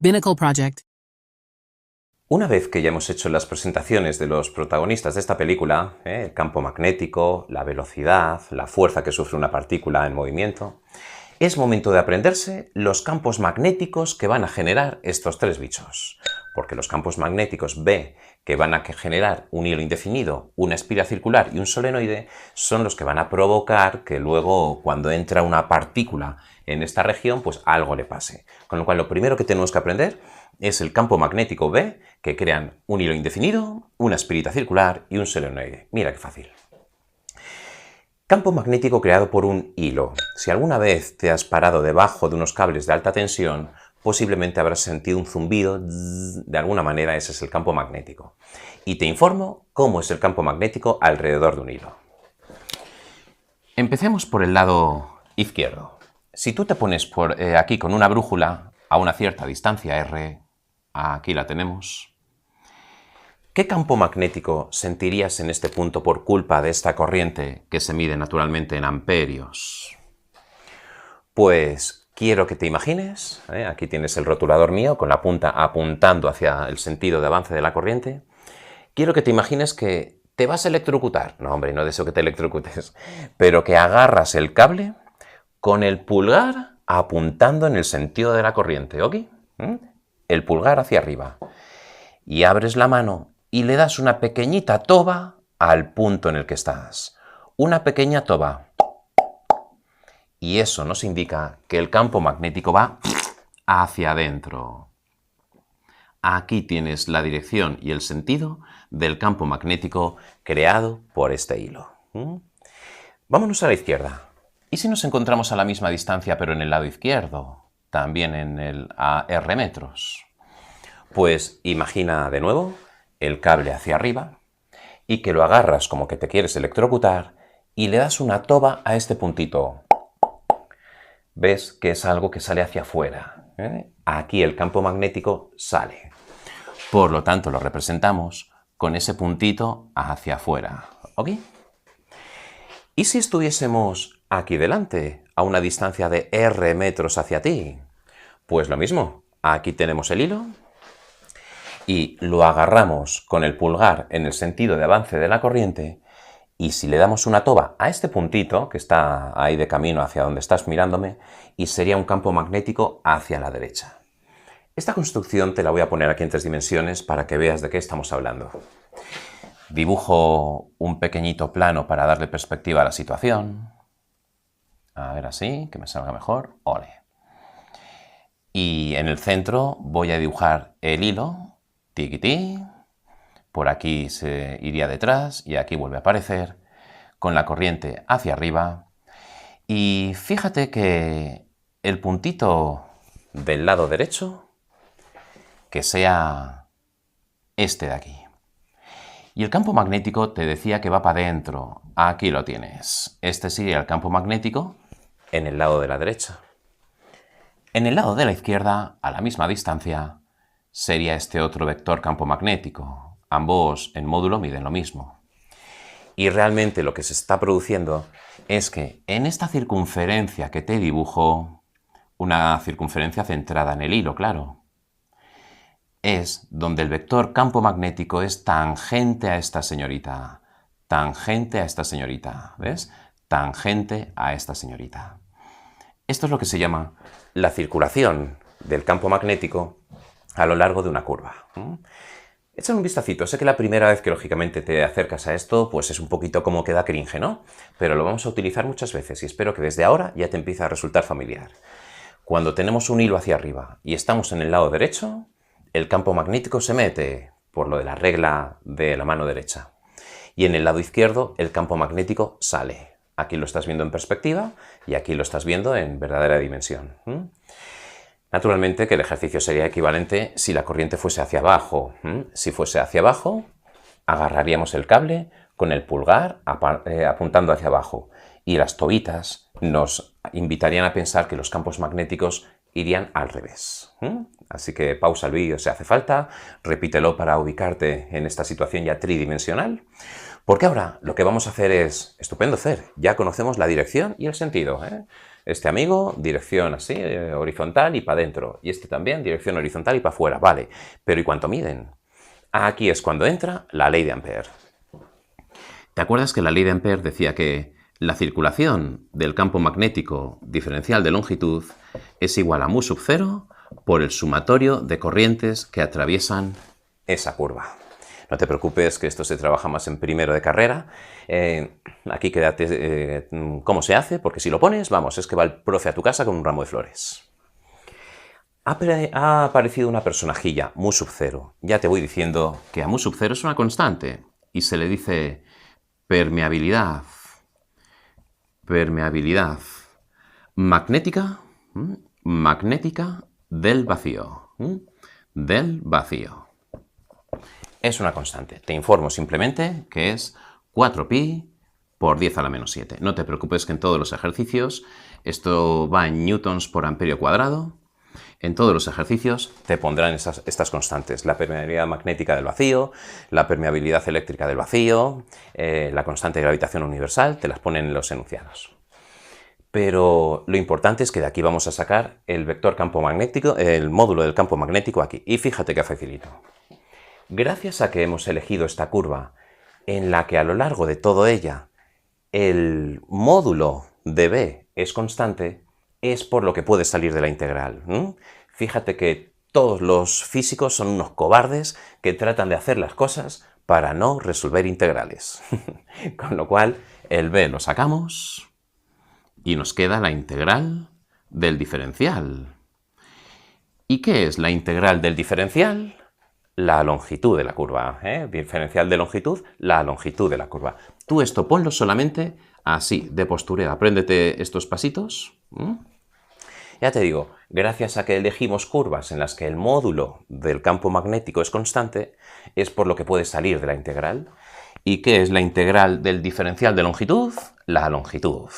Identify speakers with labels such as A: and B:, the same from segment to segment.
A: Binnacle Project.
B: Una vez que ya hemos hecho las presentaciones de los protagonistas de esta película, el campo magnético, la velocidad, la fuerza que sufre una partícula en movimiento, es momento de aprenderse los campos magnéticos que van a generar estos tres bichos. Porque los campos magnéticos B, que van a generar un hilo indefinido, una espiral circular y un solenoide, son los que van a provocar que luego, cuando entra una partícula en esta región, pues algo le pase. Con lo cual, lo primero que tenemos que aprender es el campo magnético B, que crean un hilo indefinido, una espirita circular y un solenoide. Mira qué fácil. Campo magnético creado por un hilo. Si alguna vez te has parado debajo de unos cables de alta tensión, posiblemente habrás sentido un zumbido, de alguna manera ese es el campo magnético. Y te informo cómo es el campo magnético alrededor de un hilo. Empecemos por el lado izquierdo. Si tú te pones por aquí con una brújula a una cierta distancia R, aquí la tenemos, ¿qué campo magnético sentirías en este punto por culpa de esta corriente que se mide naturalmente en amperios? Pues quiero que te imagines, aquí tienes el rotulador mío con la punta apuntando hacia el sentido de avance de la corriente. Quiero que te imagines que te vas a electrocutar. No, hombre, no deseo que te electrocutes, pero que agarras el cable con el pulgar apuntando en el sentido de la corriente, ¿ok? El pulgar hacia arriba. Y abres la mano y le das una pequeñita toba al punto en el que estás. Una pequeña toba. Y eso nos indica que el campo magnético va hacia adentro. Aquí tienes la dirección y el sentido del campo magnético creado por este hilo. Vámonos a la izquierda. ¿Y si nos encontramos a la misma distancia pero en el lado izquierdo? También a R metros. Pues imagina de nuevo el cable hacia arriba y que lo agarras como que te quieres electrocutar y le das una toba a este puntito. ¿Ves que es algo que sale hacia afuera? Aquí el campo magnético sale. Por lo tanto, lo representamos con ese puntito hacia afuera. ¿Ok? ¿Y si estuviésemos aquí delante, a una distancia de R metros hacia ti? Pues lo mismo. Aquí tenemos el hilo y lo agarramos con el pulgar en el sentido de avance de la corriente, y si le damos una toba a este puntito que está ahí de camino hacia donde estás mirándome, y sería un campo magnético hacia la derecha. Esta construcción te la voy a poner aquí en 3 dimensiones para que veas de qué estamos hablando. Dibujo un pequeñito plano para darle perspectiva a la situación. A ver, así, que me salga mejor. ¡Ole! Y en el centro voy a dibujar el hilo. Tiquití. Por aquí se iría detrás y aquí vuelve a aparecer con la corriente hacia arriba. Y fíjate que el puntito del lado derecho, que sea este de aquí. Y el campo magnético te decía que va para adentro. Aquí lo tienes. Este sería el campo magnético en el lado de la derecha. En el lado de la izquierda, a la misma distancia, sería este otro vector campo magnético. Ambos en módulo miden lo mismo. Y realmente lo que se está produciendo es que en esta circunferencia que te dibujo, una circunferencia centrada en el hilo, claro, es donde el vector campo magnético es tangente a esta señorita. Tangente a esta señorita, ¿ves? Tangente a esta señorita. Esto es lo que se llama la circulación del campo magnético a lo largo de una curva. Échale un vistacito. Sé que la primera vez que lógicamente te acercas a esto, pues es un poquito como que da cringe, ¿no? Pero lo vamos a utilizar muchas veces y espero que desde ahora ya te empiece a resultar familiar. Cuando tenemos un hilo hacia arriba y estamos en el lado derecho, el campo magnético se mete, por lo de la regla de la mano derecha. Y en el lado izquierdo, el campo magnético sale. Aquí lo estás viendo en perspectiva y aquí lo estás viendo en verdadera dimensión. Naturalmente que el ejercicio sería equivalente si la corriente fuese hacia abajo. Si fuese hacia abajo, agarraríamos el cable con el pulgar apuntando hacia abajo. Y las tobitas nos invitarían a pensar que los campos magnéticos irían al revés. Así que pausa el vídeo si hace falta, repítelo para ubicarte en esta situación ya tridimensional, porque ahora lo que vamos a hacer es, estupendo Fer, ya conocemos la dirección y el sentido, Este amigo, dirección así, horizontal y para adentro. Y este también, dirección horizontal y para afuera. Vale, pero ¿y cuánto miden? Aquí es cuando entra la ley de Ampère. ¿Te acuerdas que la ley de Ampère decía que la circulación del campo magnético diferencial de longitud es igual a mu sub 0 por el sumatorio de corrientes que atraviesan esa curva? No te preocupes, que esto se trabaja más en primero de carrera. Aquí quédate cómo se hace, porque si lo pones, vamos, es que va el profe a tu casa con un ramo de flores. Ha aparecido una personajilla, mu sub 0. Ya te voy diciendo que a mu sub 0 es una constante y se le dice permeabilidad. Permeabilidad magnética, magnética del vacío. Del vacío. Es una constante. Te informo simplemente que es 4pi por 10 a la menos 7. No te preocupes, que en todos los ejercicios esto va en newtons por amperio cuadrado. En todos los ejercicios te pondrán estas constantes: la permeabilidad magnética del vacío, la permeabilidad eléctrica del vacío, la constante de gravitación universal, te las ponen en los enunciados. Pero lo importante es que de aquí vamos a sacar el vector campo magnético, el módulo del campo magnético aquí. Y fíjate qué facilito. Gracias a que hemos elegido esta curva en la que a lo largo de toda ella el módulo de B es constante, es por lo que puede salir de la integral. Fíjate que todos los físicos son unos cobardes que tratan de hacer las cosas para no resolver integrales. Con lo cual, el B lo sacamos y nos queda la integral del diferencial. ¿Y qué es la integral del diferencial? La longitud de la curva. Diferencial de longitud, la longitud de la curva. Tú esto ponlo solamente así, de postureo. Apréndete estos pasitos. Ya te digo, gracias a que elegimos curvas en las que el módulo del campo magnético es constante, es por lo que puede salir de la integral. ¿Y qué es la integral del diferencial de longitud? La longitud.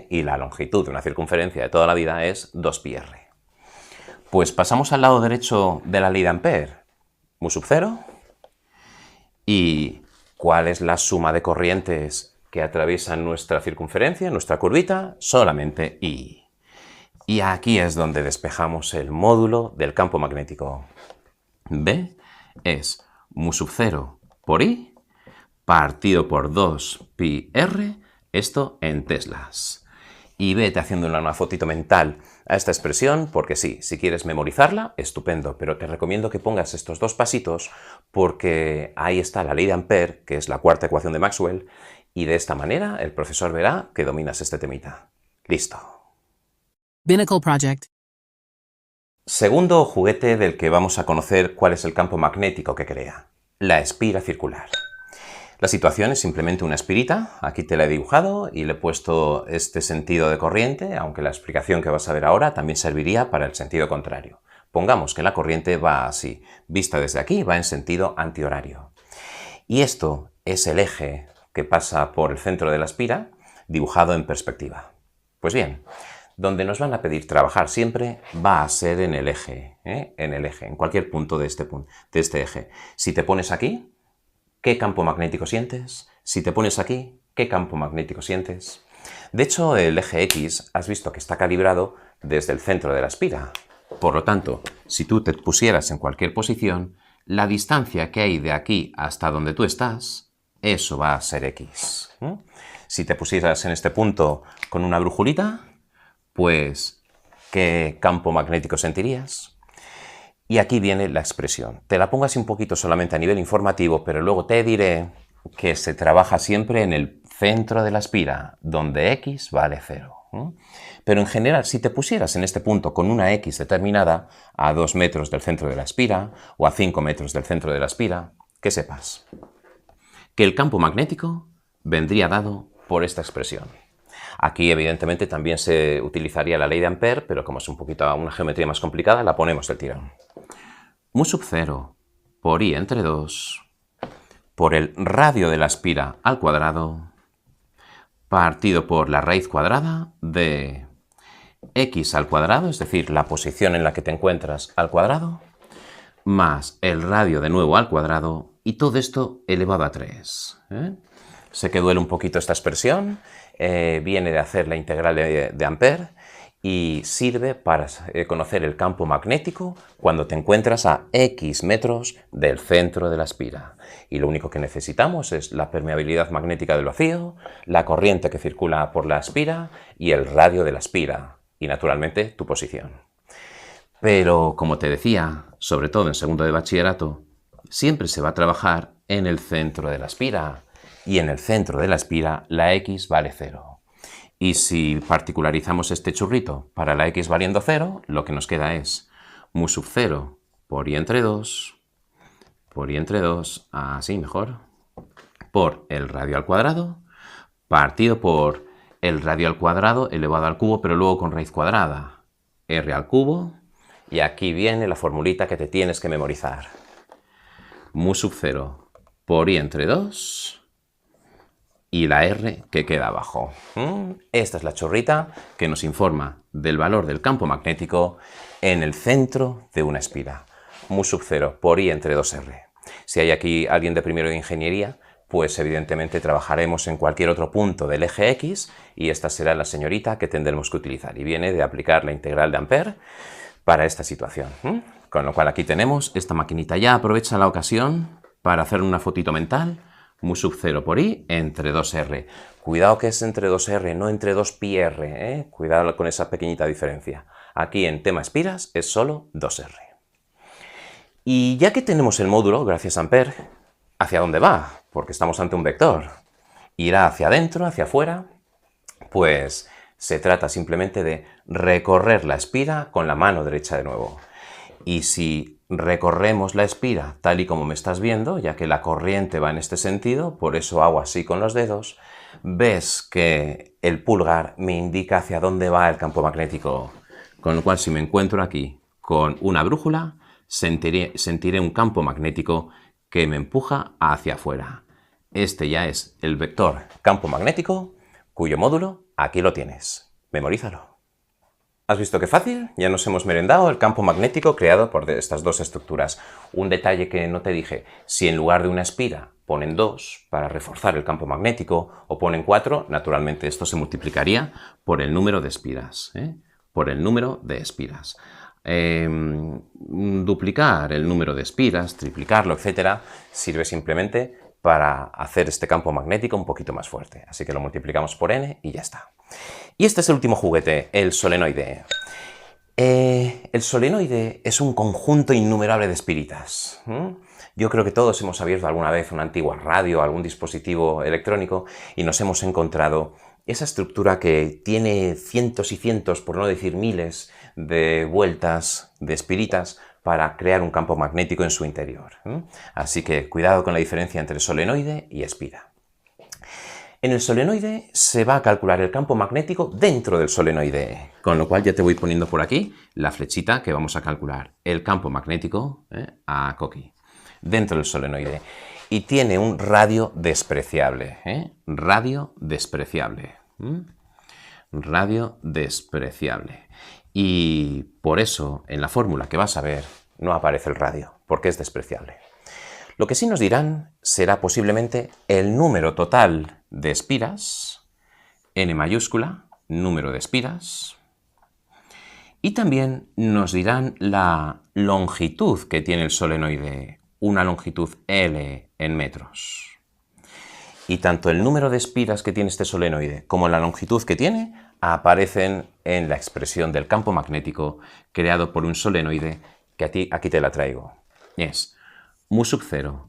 B: Y la longitud de una circunferencia de toda la vida es 2πr. Pues pasamos al lado derecho de la ley de Ampère. Mu sub 0. ¿Y cuál es la suma de corrientes que atraviesan nuestra circunferencia, nuestra curvita? Solamente I. Y aquí es donde despejamos el módulo del campo magnético. B es mu sub 0 por I partido por 2πr, esto en teslas. Y vete haciendo una fotito mental a esta expresión, porque sí, si quieres memorizarla, estupendo, pero te recomiendo que pongas estos dos pasitos, porque ahí está la ley de Ampère, que es la cuarta ecuación de Maxwell, y de esta manera el profesor verá que dominas este temita. Listo.
A: Binnacle Project.
B: Segundo juguete del que vamos a conocer cuál es el campo magnético que crea: la espira circular. La situación es simplemente una espirita, aquí te la he dibujado y le he puesto este sentido de corriente, aunque la explicación que vas a ver ahora también serviría para el sentido contrario. Pongamos que la corriente va así, vista desde aquí va en sentido antihorario. Y esto es el eje que pasa por el centro de la espira, dibujado en perspectiva. Pues bien, donde nos van a pedir trabajar siempre va a ser en el eje, en cualquier punto de este eje. Si te pones aquí, ¿qué campo magnético sientes? Si te pones aquí, ¿qué campo magnético sientes? De hecho, el eje X has visto que está calibrado desde el centro de la espira. Por lo tanto, si tú te pusieras en cualquier posición, la distancia que hay de aquí hasta donde tú estás, eso va a ser X. Si te pusieras en este punto con una brujulita, pues, ¿qué campo magnético sentirías? Y aquí viene la expresión. Te la pongo así un poquito solamente a nivel informativo, pero luego te diré que se trabaja siempre en el centro de la espira, donde X vale 0. Pero en general, si te pusieras en este punto con una X determinada a 2 metros del centro de la espira o a 5 metros del centro de la espira, que sepas que el campo magnético vendría dado por esta expresión. Aquí, evidentemente, también se utilizaría la ley de Ampère, pero como es un poquito una geometría más complicada, la ponemos del tirón. Mu sub 0 por I entre 2 por el radio de la espira al cuadrado partido por la raíz cuadrada de X al cuadrado, es decir, la posición en la que te encuentras al cuadrado, más el radio de nuevo al cuadrado, y todo esto elevado a 3. Sé que duele un poquito esta expresión, viene de hacer la integral de Ampère, y sirve para conocer el campo magnético cuando te encuentras a X metros del centro de la espira. Y lo único que necesitamos es la permeabilidad magnética del vacío, la corriente que circula por la espira y el radio de la espira, y naturalmente tu posición. Pero, como te decía, sobre todo en segundo de bachillerato, siempre se va a trabajar en el centro de la espira, y en el centro de la espira la X vale 0. Y si particularizamos este churrito para la X valiendo 0, lo que nos queda es mu sub 0 por I entre 2, así mejor, por el radio al cuadrado, partido por el radio al cuadrado elevado al cubo, pero luego con raíz cuadrada, R al cubo, y aquí viene la formulita que te tienes que memorizar. Mu sub 0 por I entre 2, y la R que queda abajo. Esta es la chorrita que nos informa del valor del campo magnético en el centro de una espira. Mu sub 0 por I entre 2R. Si hay aquí alguien de primero de ingeniería, pues evidentemente trabajaremos en cualquier otro punto del eje X y esta será la señorita que tendremos que utilizar. Y viene de aplicar la integral de Ampère para esta situación. Con lo cual aquí tenemos esta maquinita. Ya aprovecha la ocasión para hacer una fotito mental. Mu sub 0 por I entre 2R. Cuidado que es entre 2R, no entre 2πr, ¿eh? Cuidado con esa pequeñita diferencia. Aquí en tema espiras es solo 2R. Y ya que tenemos el módulo, gracias a Ampère, ¿hacia dónde va? Porque estamos ante un vector. ¿Irá hacia adentro, hacia afuera? Pues se trata simplemente de recorrer la espira con la mano derecha de nuevo. Y si recorremos la espira tal y como me estás viendo, ya que la corriente va en este sentido, por eso hago así con los dedos, ves que el pulgar me indica hacia dónde va el campo magnético. Con lo cual, si me encuentro aquí con una brújula, sentiré un campo magnético que me empuja hacia afuera. Este ya es el vector campo magnético, cuyo módulo aquí lo tienes. Memorízalo. ¿Has visto qué fácil? Ya nos hemos merendado el campo magnético creado por estas dos estructuras. Un detalle que no te dije, si en lugar de una espira ponen 2 para reforzar el campo magnético o ponen 4, naturalmente esto se multiplicaría por el número de espiras. Por el número de espiras. Duplicar el número de espiras, triplicarlo, etcétera, sirve simplemente para hacer este campo magnético un poquito más fuerte. Así que lo multiplicamos por n y ya está. Y este es el último juguete, el solenoide. El solenoide es un conjunto innumerable de espiritas. Yo creo que todos hemos abierto alguna vez una antigua radio, algún dispositivo electrónico y nos hemos encontrado esa estructura que tiene cientos y cientos, por no decir miles, de vueltas de espiritas para crear un campo magnético en su interior. Así que cuidado con la diferencia entre solenoide y espira. En el solenoide se va a calcular el campo magnético dentro del solenoide, con lo cual ya te voy poniendo por aquí la flechita que vamos a calcular. El campo magnético, a coqui, dentro del solenoide. Y tiene un radio despreciable, radio despreciable. Radio despreciable. Y por eso en la fórmula que vas a ver no aparece el radio, porque es despreciable. Lo que sí nos dirán será posiblemente el número total de espiras, n mayúscula, número de espiras, y también nos dirán la longitud que tiene el solenoide, una longitud L en metros. Y tanto el número de espiras que tiene este solenoide como la longitud que tiene aparecen en la expresión del campo magnético creado por un solenoide que aquí te la traigo. Es mu sub 0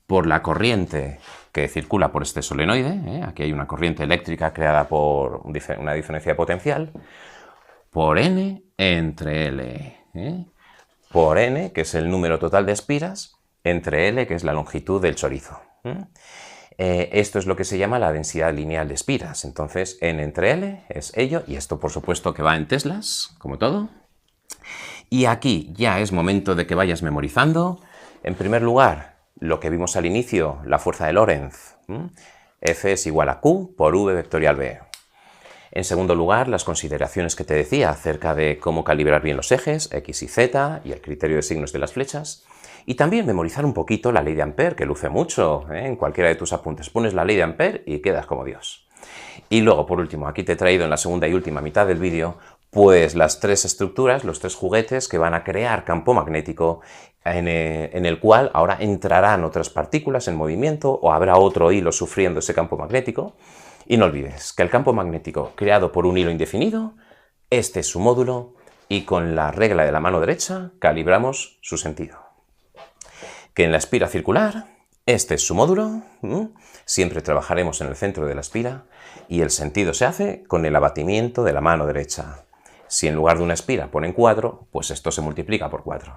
B: por la corriente que circula por este solenoide, aquí hay una corriente eléctrica creada por una diferencia de potencial, por n entre L, por n, que es el número total de espiras, entre L, que es la longitud del chorizo. Esto es lo que se llama la densidad lineal de espiras. Entonces, n entre L es ello, y esto por supuesto que va en teslas, como todo. Y aquí ya es momento de que vayas memorizando. En primer lugar, lo que vimos al inicio, la fuerza de Lorentz. F es igual a Q por V vectorial B. En segundo lugar, las consideraciones que te decía acerca de cómo calibrar bien los ejes, X y Z, y el criterio de signos de las flechas. Y también memorizar un poquito la ley de Ampère, que luce mucho, en cualquiera de tus apuntes. Pones la ley de Ampère y quedas como Dios. Y luego, por último, aquí te he traído en la segunda y última mitad del vídeo Pues las tres estructuras, los tres juguetes que van a crear campo magnético en el cual ahora entrarán otras partículas en movimiento o habrá otro hilo sufriendo ese campo magnético. Y no olvides que el campo magnético creado por un hilo indefinido, este es su módulo y con la regla de la mano derecha calibramos su sentido. Que en la espira circular, este es su módulo, siempre trabajaremos en el centro de la espira y el sentido se hace con el abatimiento de la mano derecha. Si en lugar de una espira ponen 4, pues esto se multiplica por 4.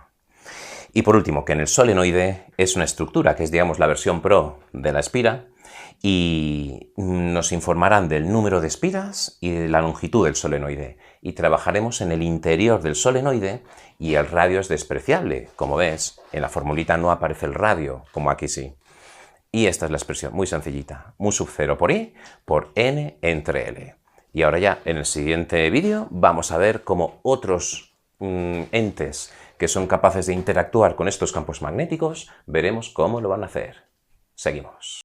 B: Y por último, que en el solenoide es una estructura que es, digamos, la versión pro de la espira y nos informarán del número de espiras y de la longitud del solenoide. Y trabajaremos en el interior del solenoide y el radio es despreciable. Como ves, en la formulita no aparece el radio, como aquí sí. Y esta es la expresión, muy sencillita. Mu sub 0 por I por N entre L. Y ahora ya, en el siguiente vídeo, vamos a ver cómo otros entes que son capaces de interactuar con estos campos magnéticos, veremos cómo lo van a hacer. Seguimos.